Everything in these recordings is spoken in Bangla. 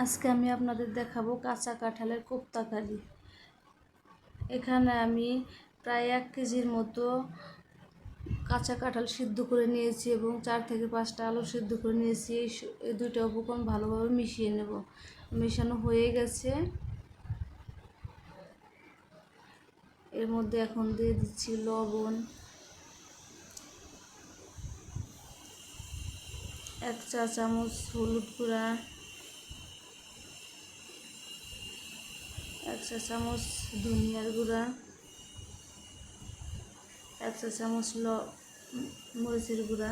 আজকে আমি আপনাদের দেখাবো কাঁচা কাঁঠালের কোপ্তা কারি। এখানে আমি প্রায় 1 কেজির মতো কাঁচা কাঁঠাল সিদ্ধ করে নিয়েছি এবং 4 থেকে 5টা আলু সিদ্ধ করে নিয়েছি। এই দুইটা উপকরণ ভালোভাবে মিশিয়ে নেব। মেশানো হয়ে গেছে। এর মধ্যে এখন দিয়ে দিচ্ছি লবণ, 1 চা চামচ হলুদ গুঁড়া, 1 চা চামচ ধনিয়ার গুঁড়া, 1 চা চামচ মরিচের গুঁড়া,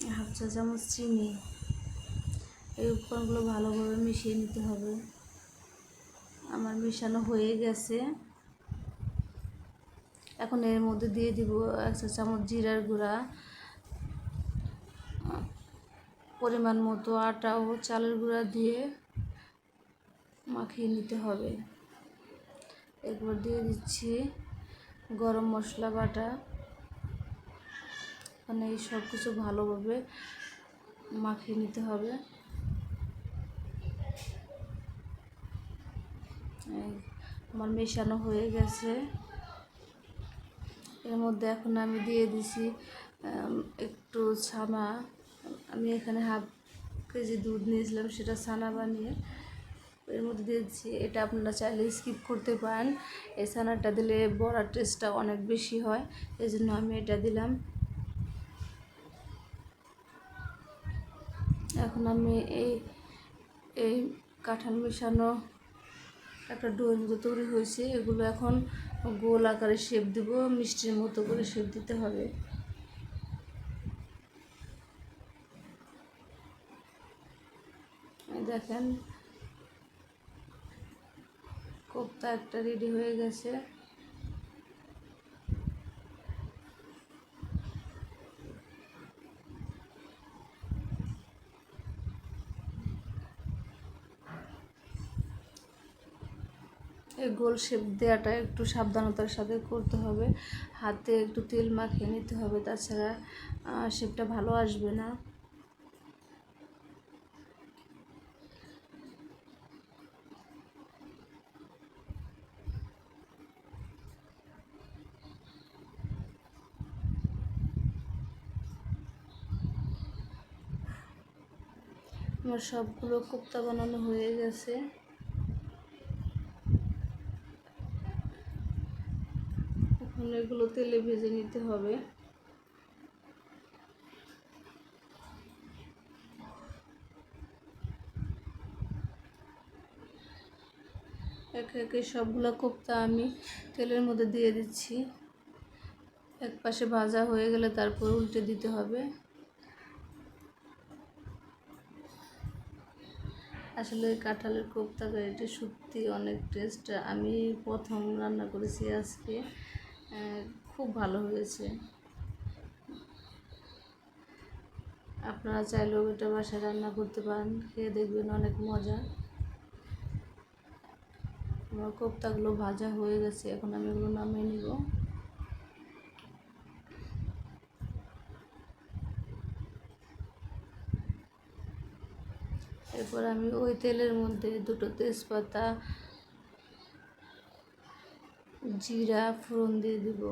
1/2 চা চামচ চিনি। এই উপকরণগুলো ভালোভাবে মিশিয়ে নিতে হবে। আমার মেশানো হয়ে গেছে। এখন এর মধ্যে দিয়ে দিব 1 চা চামচ জিরার গুঁড়া, পরিমাণ মতো আটা ও চালের গুঁড়া দিয়ে মাখিয়ে নিতে হবে। এরপর দিয়ে দিচ্ছি গরম মশলা বাটা। মানে এই সব কিছু ভালোভাবে মাখিয়ে নিতে হবে। আমার মেশানো হয়ে গেছে। এর মধ্যে এখন আমি দিয়ে দিছি একটু ছানা। আমি এখানে 1/2 কেজি দুধ নিয়েছিলাম, সেটা ছানা বানিয়ে এর মধ্যে দিয়ে দিচ্ছি। এটা আপনারা চাইলে স্কিপ করতে পারেন। এই ছানাটা দিলে বড়ার টেস্টটা অনেক বেশি হয়, এই জন্য আমি এটা দিলাম। এখন আমি এই কাঁঠাল মেশানো একটা ডোয়ের মতো তৈরি হয়েছে। এগুলো এখন গোল আকারে শেপ দিব, মিষ্টির মতো করে শেপ দিতে হবে। দেখেন কোপ্তা একটা রেডি হয়ে গেছে। এই গোল শেপ দেওয়াটা একটু সাবধানতার সাথে করতে হবে। হাতে একটু তেল মাখিয়ে নিতে হবে, তাছাড়া শেপটা ভালো আসবে না। আমার সবগুলো কোপ্তা বানানো হয়ে গেছে। এখন এগুলো তেলে ভেজে নিতে হবে। একে একে সবগুলো কোপ্তা আমি তেলের মধ্যে দিয়ে দিচ্ছি। এক পাশে ভাজা হয়ে গেলে তারপর উল্টে দিতে হবে। আসলে কাঁঠালের কোপ্তা কারিটা সত্যি অনেক টেস্ট। আমি প্রথম রান্না করেছি আজকে, খুব ভালো হয়েছে। আপনারা চাইলেও এটা বাসায় রান্না করতে পারেন, খেয়ে দেখবেন অনেক মজা। আমার কোপ্তাগুলো ভাজা হয়ে গেছে, এখন আমি এগুলো নামিয়ে নিব। এরপর আমি ওই তেলের মধ্যে 2টো তেজপাতা, জিরা ফোড়ন দিয়ে দিব।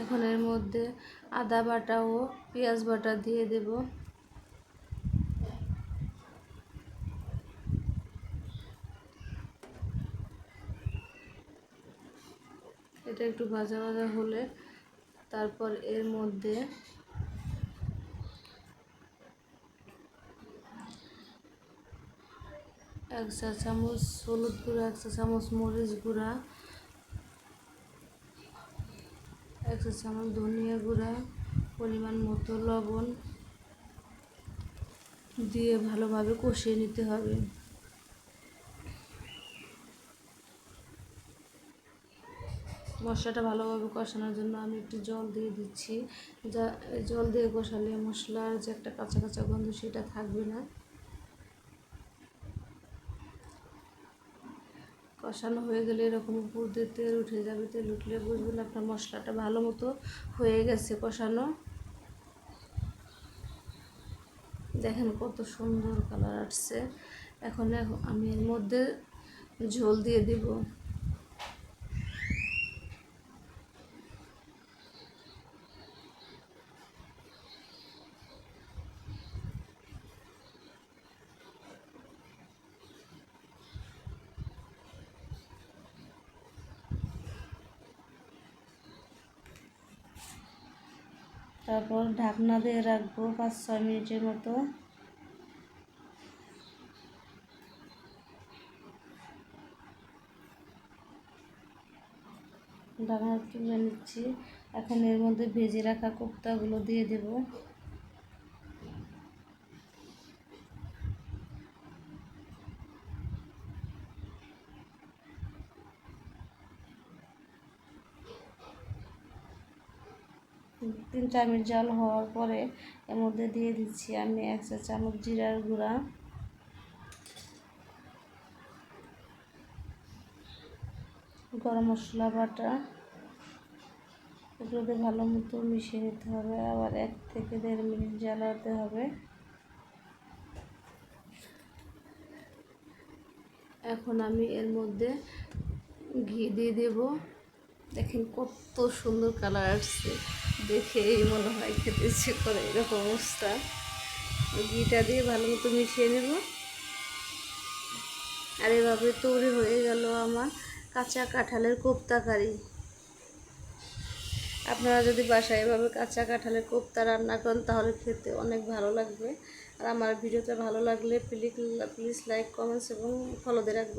এখন এর মধ্যে আদা বাটা ও পেঁয়াজ বাটা দিয়ে দেব। এটা একটু ভাজা ভাজা হলে তারপর এর মধ্যে এক চা চামচ হলুদ গুঁড়া, 1 চা চামচ মরিচ গুঁড়া, 1 চা চামচ ধনিয়া গুঁড়া, পরিমাণ মতো লবণ দিয়ে ভালোভাবে কষিয়ে নিতে হবে। মশলাটা ভালোভাবে কষানোর জন্য আমি একটু জল দিয়ে দিচ্ছি। জল দিয়ে কষালে মশলার যে একটা কাঁচা কাঁচা গন্ধ সেটা থাকবে না। কষানো হয়ে গেলে এরকম উপর দিয়ে তেল উঠে যাবে, তেল উঠলে বুঝবেন আপনার মশলাটা ভালো মতো হয়ে গেছে কষানো। দেখেন কত সুন্দর কালার আসছে। এখন আমি এর মধ্যে ঝোল দিয়ে দিব। তারপর ঢাকনা দিয়ে রাখবো 5-6 মিনিটের মতো। ঢাকনা তুলে নিচ্ছি। এখন এর মধ্যে ভেজে রাখা কোপ্তাগুলো দিয়ে দেব। তিন 4 মিনিট জাল হওয়ার পরে এর মধ্যে দিয়ে দিচ্ছি আমি 1 চা চামচ জিরার গুঁড়া, গরম মশলা বাটা। এগুলো দিয়ে ভালো মতো মিশিয়ে নিতে হবে। আবার 1 থেকে 1.5 মিনিট জ্বালাতে হবে। এখন আমি এর মধ্যে ঘি দিয়ে দেব। দেখেন কত সুন্দর কালার আসছে, দেখেই মনে হয় খেতে ইচ্ছে করে এরকম অবস্থা। ঘিটা দিয়ে ভালো মতো মিশিয়ে নেব। আর এভাবে তৈরি হয়ে গেল আমার কাঁচা কাঁঠালের কোপ্তা কারি। আপনারা যদি বাসায় এভাবে কাঁচা কাঁঠালের কোপ্তা রান্না করেন তাহলে খেতে অনেক ভালো লাগবে। আর আমার ভিডিওটা ভালো লাগলে প্লিজ লাইক, কমেন্টস এবং ফলো দিয়ে রাখবেন।